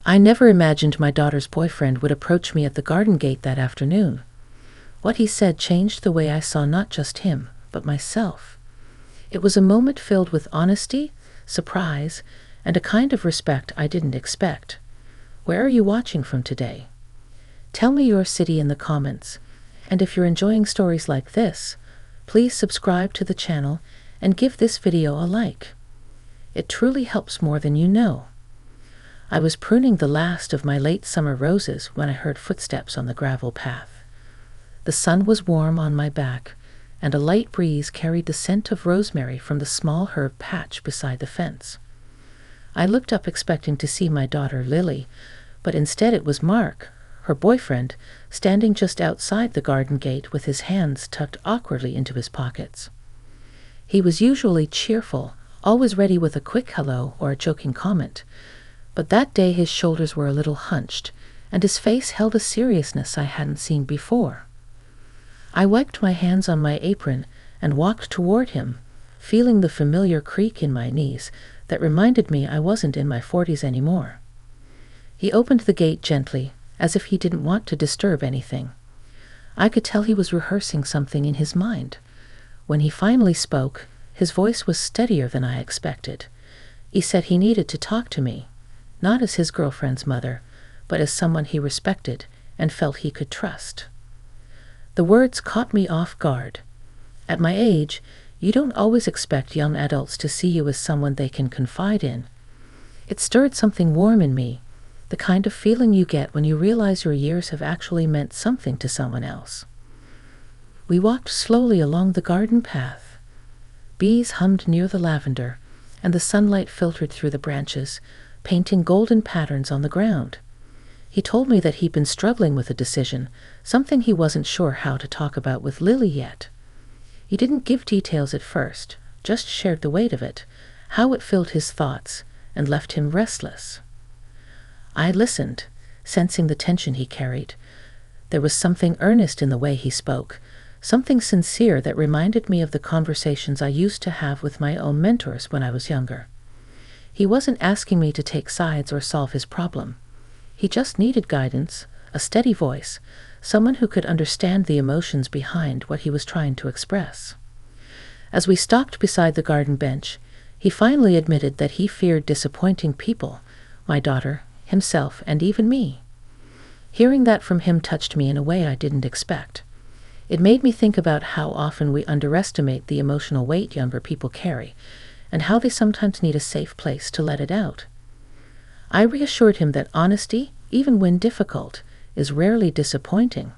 I never imagined my daughter's boyfriend would approach me at the garden gate that afternoon. What he said changed the way I saw not just him, but myself. It was a moment filled with honesty, surprise, and a kind of respect I didn't expect. Where are you watching from today? Tell me your city in the comments, and if you're enjoying stories like this, please subscribe to the channel and give this video a like. It truly helps more than you know. I was pruning the last of my late summer roses when I heard footsteps on the gravel path. The sun was warm on my back, and a light breeze carried the scent of rosemary from the small herb patch beside the fence. I looked up expecting to see my daughter Lily, but instead it was Mark, her boyfriend, standing just outside the garden gate with his hands tucked awkwardly into his pockets. He was usually cheerful, always ready with a quick hello or a joking comment, but that day his shoulders were a little hunched, and his face held a seriousness I hadn't seen before. I wiped my hands on my apron and walked toward him, feeling the familiar creak in my knees that reminded me I wasn't in my 40s anymore. He opened the gate gently, as if he didn't want to disturb anything. I could tell he was rehearsing something in his mind. When he finally spoke, his voice was steadier than I expected. He said he needed to talk to me, not as his girlfriend's mother, but as someone he respected and felt he could trust. The words caught me off guard. At my age, you don't always expect young adults to see you as someone they can confide in. It stirred something warm in me, the kind of feeling you get when you realize your years have actually meant something to someone else. We walked slowly along the garden path. Bees hummed near the lavender, and the sunlight filtered through the branches, painting golden patterns on the ground. He told me that he'd been struggling with a decision, something he wasn't sure how to talk about with Lily yet. He didn't give details at first, just shared the weight of it, how it filled his thoughts, and left him restless. I listened, sensing the tension he carried. There was something earnest in the way he spoke, something sincere that reminded me of the conversations I used to have with my own mentors when I was younger. He wasn't asking me to take sides or solve his problem. He just needed guidance, a steady voice, someone who could understand the emotions behind what he was trying to express. As we stopped beside the garden bench, he finally admitted that he feared disappointing people, my daughter, himself, and even me. Hearing that from him touched me in a way I didn't expect. It made me think about how often we underestimate the emotional weight younger people carry, and how they sometimes need a safe place to let it out. I reassured him that honesty, even when difficult, is rarely disappointing.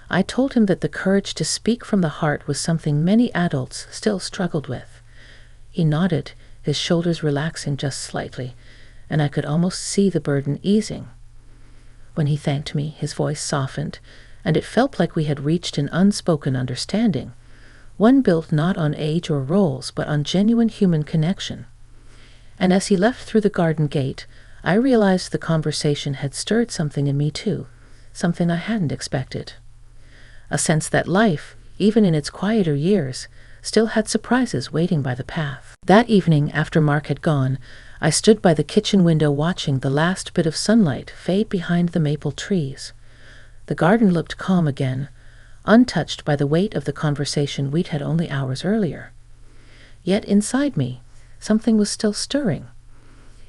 I told him that the courage to speak from the heart was something many adults still struggled with. He nodded, his shoulders relaxing just slightly, and I could almost see the burden easing. When he thanked me, his voice softened, and it felt like we had reached an unspoken understanding, one built not on age or roles, but on genuine human connection. And as he left through the garden gate, I realized the conversation had stirred something in me too, something I hadn't expected. A sense that life, even in its quieter years, still had surprises waiting by the path. That evening, after Mark had gone, I stood by the kitchen window watching the last bit of sunlight fade behind the maple trees. The garden looked calm again, untouched by the weight of the conversation we'd had only hours earlier. Yet inside me, something was still stirring.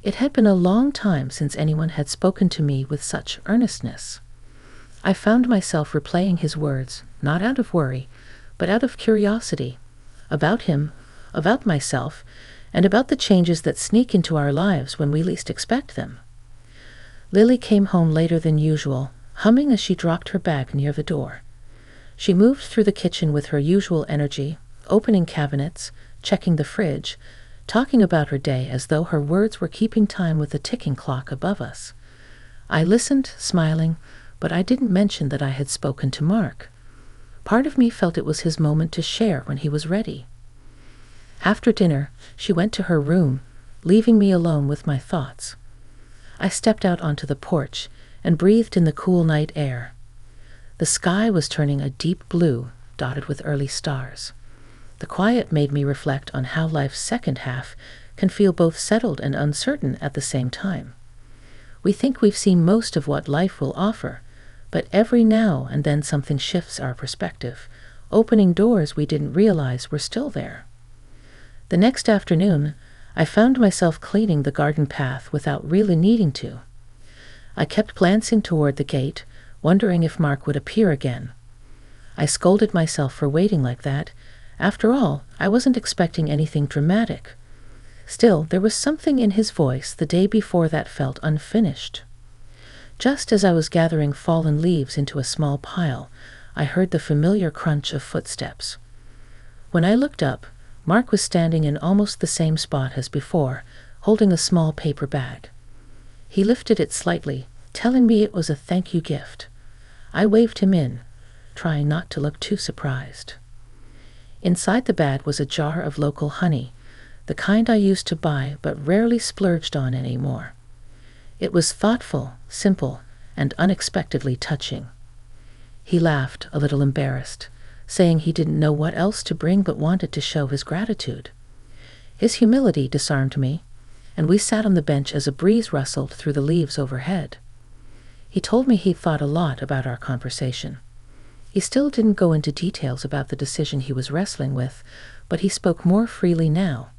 It had been a long time since anyone had spoken to me with such earnestness. I found myself replaying his words, not out of worry, but out of curiosity, about him, about myself, and about the changes that sneak into our lives when we least expect them. Lily came home later than usual, humming as she dropped her bag near the door. She moved through the kitchen with her usual energy, opening cabinets, checking the fridge, talking about her day as though her words were keeping time with the ticking clock above us. I listened, smiling, but I didn't mention that I had spoken to Mark. Part of me felt it was his moment to share when he was ready. After dinner, she went to her room, leaving me alone with my thoughts. I stepped out onto the porch and breathed in the cool night air. The sky was turning a deep blue, dotted with early stars. The quiet made me reflect on how life's second half can feel both settled and uncertain at the same time. We think we've seen most of what life will offer, but every now and then something shifts our perspective, opening doors we didn't realize were still there. The next afternoon, I found myself cleaning the garden path without really needing to. I kept glancing toward the gate, wondering if Mark would appear again. I scolded myself for waiting like that. After all, I wasn't expecting anything dramatic. Still, there was something in his voice the day before that felt unfinished. Just as I was gathering fallen leaves into a small pile, I heard the familiar crunch of footsteps. When I looked up, Mark was standing in almost the same spot as before, holding a small paper bag. He lifted it slightly, telling me it was a thank you gift. I waved him in, trying not to look too surprised. Inside the bag was a jar of local honey, the kind I used to buy but rarely splurged on anymore. It was thoughtful, simple, and unexpectedly touching. He laughed, a little embarrassed, saying he didn't know what else to bring but wanted to show his gratitude. His humility disarmed me, and we sat on the bench as a breeze rustled through the leaves overhead. He told me he'd thought a lot about our conversation. He still didn't go into details about the decision he was wrestling with, but he spoke more freely now.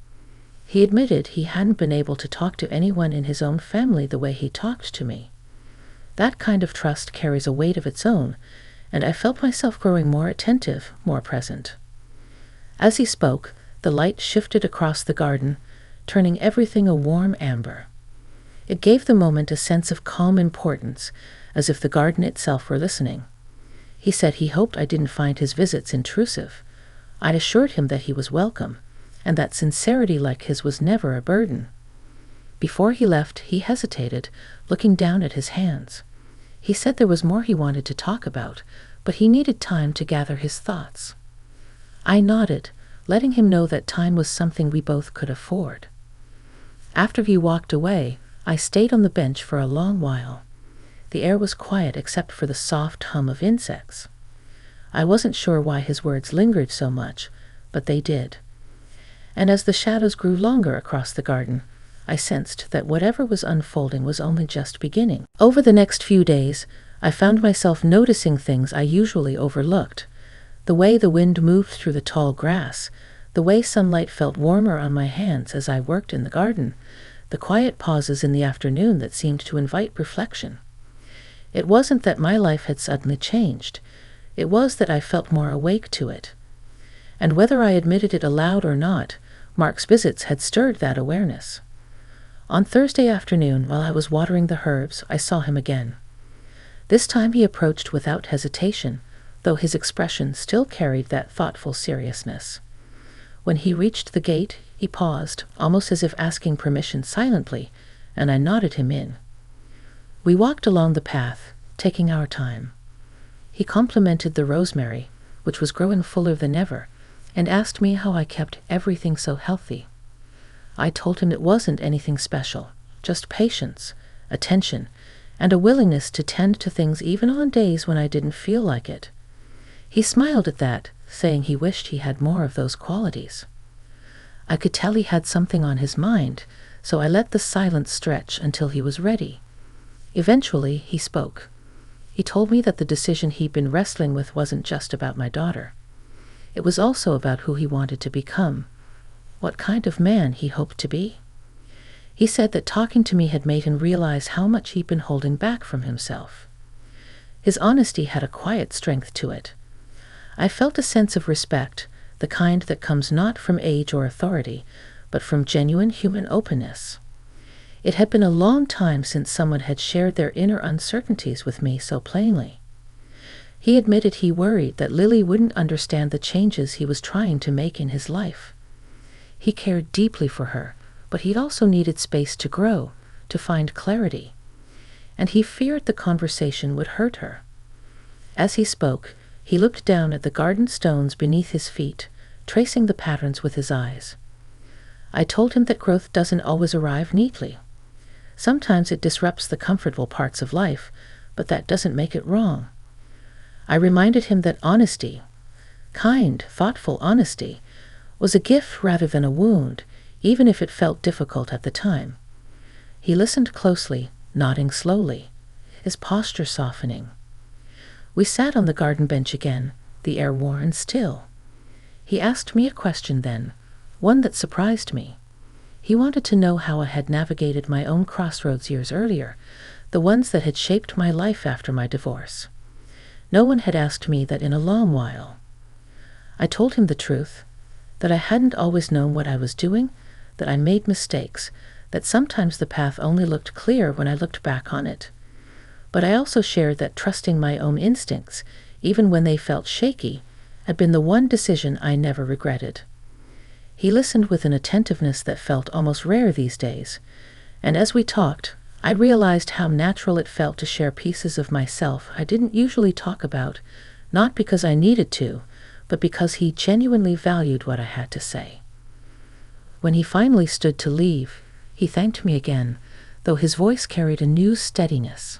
He admitted he hadn't been able to talk to anyone in his own family the way he talked to me. That kind of trust carries a weight of its own, and I felt myself growing more attentive, more present. As he spoke, the light shifted across the garden, turning everything a warm amber. It gave the moment a sense of calm importance, as if the garden itself were listening. He said he hoped I didn't find his visits intrusive. I assured him that he was welcome, and that sincerity like his was never a burden. Before he left, he hesitated, looking down at his hands. He said there was more he wanted to talk about, but he needed time to gather his thoughts. I nodded, letting him know that time was something we both could afford. After he walked away, I stayed on the bench for a long while. The air was quiet except for the soft hum of insects. I wasn't sure why his words lingered so much, but they did. And as the shadows grew longer across the garden, I sensed that whatever was unfolding was only just beginning. Over the next few days, I found myself noticing things I usually overlooked. The way the wind moved through the tall grass, the way sunlight felt warmer on my hands as I worked in the garden, the quiet pauses in the afternoon that seemed to invite reflection. It wasn't that my life had suddenly changed. It was that I felt more awake to it. And whether I admitted it aloud or not, Mark's visits had stirred that awareness. On Thursday afternoon, while I was watering the herbs, I saw him again. This time he approached without hesitation, though his expression still carried that thoughtful seriousness. When he reached the gate, he paused, almost as if asking permission silently, and I nodded him in. We walked along the path, taking our time. He complimented the rosemary, which was growing fuller than ever, and asked me how I kept everything so healthy. I told him it wasn't anything special, just patience, attention, and a willingness to tend to things even on days when I didn't feel like it. He smiled at that, saying he wished he had more of those qualities. I could tell he had something on his mind, so I let the silence stretch until he was ready. Eventually, he spoke. He told me that the decision he'd been wrestling with wasn't just about my daughter. It was also about who he wanted to become, what kind of man he hoped to be. He said that talking to me had made him realize how much he'd been holding back from himself. His honesty had a quiet strength to it. I felt a sense of respect, the kind that comes not from age or authority, but from genuine human openness. It had been a long time since someone had shared their inner uncertainties with me so plainly. He admitted he worried that Lily wouldn't understand the changes he was trying to make in his life. He cared deeply for her, but he'd also needed space to grow, to find clarity. And he feared the conversation would hurt her. As he spoke, he looked down at the garden stones beneath his feet, tracing the patterns with his eyes. I told him that growth doesn't always arrive neatly. Sometimes it disrupts the comfortable parts of life, but that doesn't make it wrong. I reminded him that honesty, kind, thoughtful honesty, was a gift rather than a wound, even if it felt difficult at the time. He listened closely, nodding slowly, his posture softening. We sat on the garden bench again, the air warm and still. He asked me a question then, one that surprised me. He wanted to know how I had navigated my own crossroads years earlier, the ones that had shaped my life after my divorce. No one had asked me that in a long while. I told him the truth, that I hadn't always known what I was doing, that I made mistakes, that sometimes the path only looked clear when I looked back on it. But I also shared that trusting my own instincts, even when they felt shaky, had been the one decision I never regretted. He listened with an attentiveness that felt almost rare these days, and as we talked, I realized how natural it felt to share pieces of myself I didn't usually talk about, not because I needed to, but because he genuinely valued what I had to say. When he finally stood to leave, he thanked me again, though his voice carried a new steadiness.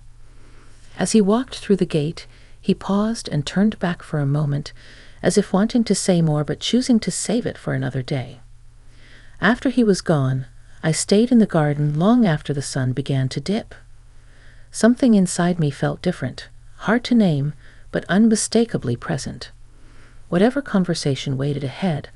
As he walked through the gate, he paused and turned back for a moment, as if wanting to say more but choosing to save it for another day. After he was gone, I stayed in the garden long after the sun began to dip. Something inside me felt different, hard to name, but unmistakably present. Whatever conversation waited ahead,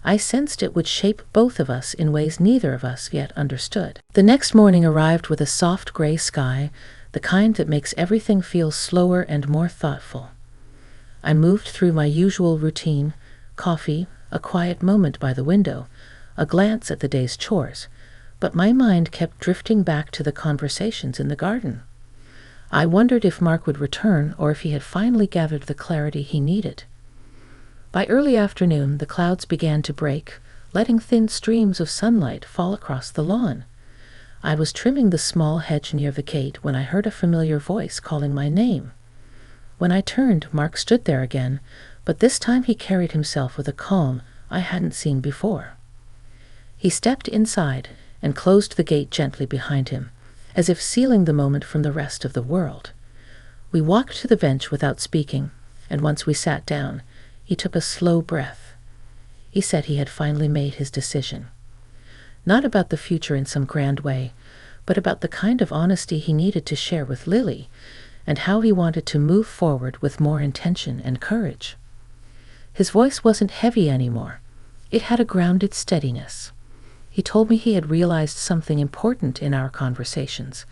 I sensed it would shape both of us in ways neither of us yet understood. The next morning arrived with a soft gray sky, the kind that makes everything feel slower and more thoughtful. I moved through my usual routine, coffee, a quiet moment by the window, a glance at the day's chores, but my mind kept drifting back to the conversations in the garden. I wondered if Mark would return or if he had finally gathered the clarity he needed. By early afternoon, the clouds began to break, letting thin streams of sunlight fall across the lawn. I was trimming the small hedge near the gate when I heard a familiar voice calling my name. When I turned, Mark stood there again, but this time he carried himself with a calm I hadn't seen before. He stepped inside and closed the gate gently behind him, as if sealing the moment from the rest of the world. We walked to the bench without speaking, and once we sat down, he took a slow breath. He said he had finally made his decision. Not about the future in some grand way, but about the kind of honesty he needed to share with Lily, and how he wanted to move forward with more intention and courage. His voice wasn't heavy anymore. It had a grounded steadiness. He told me he had realized something important in our conversations,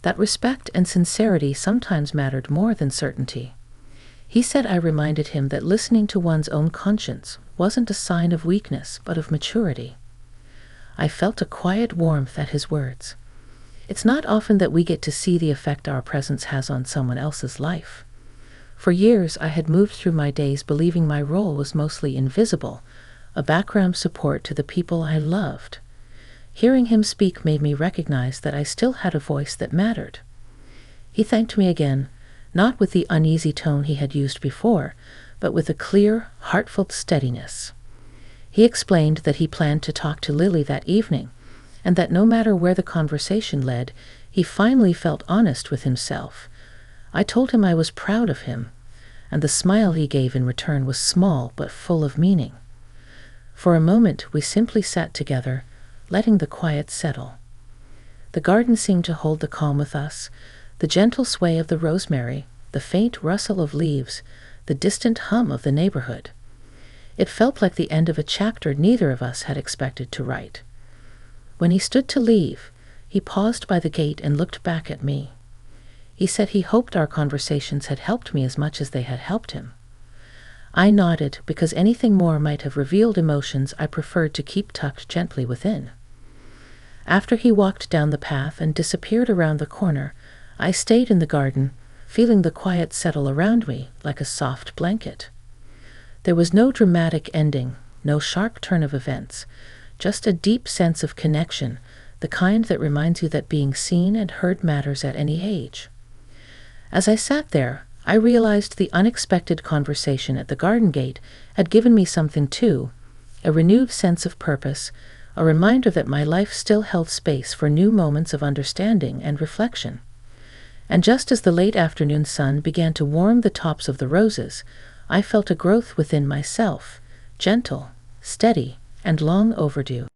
that respect and sincerity sometimes mattered more than certainty. He said I reminded him that listening to one's own conscience wasn't a sign of weakness, but of maturity. I felt a quiet warmth at his words. It's not often that we get to see the effect our presence has on someone else's life. For years, I had moved through my days believing my role was mostly invisible, a background support to the people I loved. Hearing him speak made me recognize that I still had a voice that mattered. He thanked me again, not with the uneasy tone he had used before, but with a clear, heartfelt steadiness. He explained that he planned to talk to Lily that evening, and that no matter where the conversation led, he finally felt honest with himself. I told him I was proud of him, and the smile he gave in return was small but full of meaning. For a moment we simply sat together, letting the quiet settle. The garden seemed to hold the calm with us, the gentle sway of the rosemary, the faint rustle of leaves, the distant hum of the neighborhood. It felt like the end of a chapter neither of us had expected to write. When he stood to leave, he paused by the gate and looked back at me. He said he hoped our conversations had helped me as much as they had helped him. I nodded because anything more might have revealed emotions I preferred to keep tucked gently within. After he walked down the path and disappeared around the corner, I stayed in the garden, feeling the quiet settle around me like a soft blanket. There was no dramatic ending, no sharp turn of events, just a deep sense of connection, the kind that reminds you that being seen and heard matters at any age. As I sat there, I realized the unexpected conversation at the garden gate had given me something too, a renewed sense of purpose, a reminder that my life still held space for new moments of understanding and reflection. And just as the late afternoon sun began to warm the tops of the roses, I felt a growth within myself, gentle, steady, and long overdue.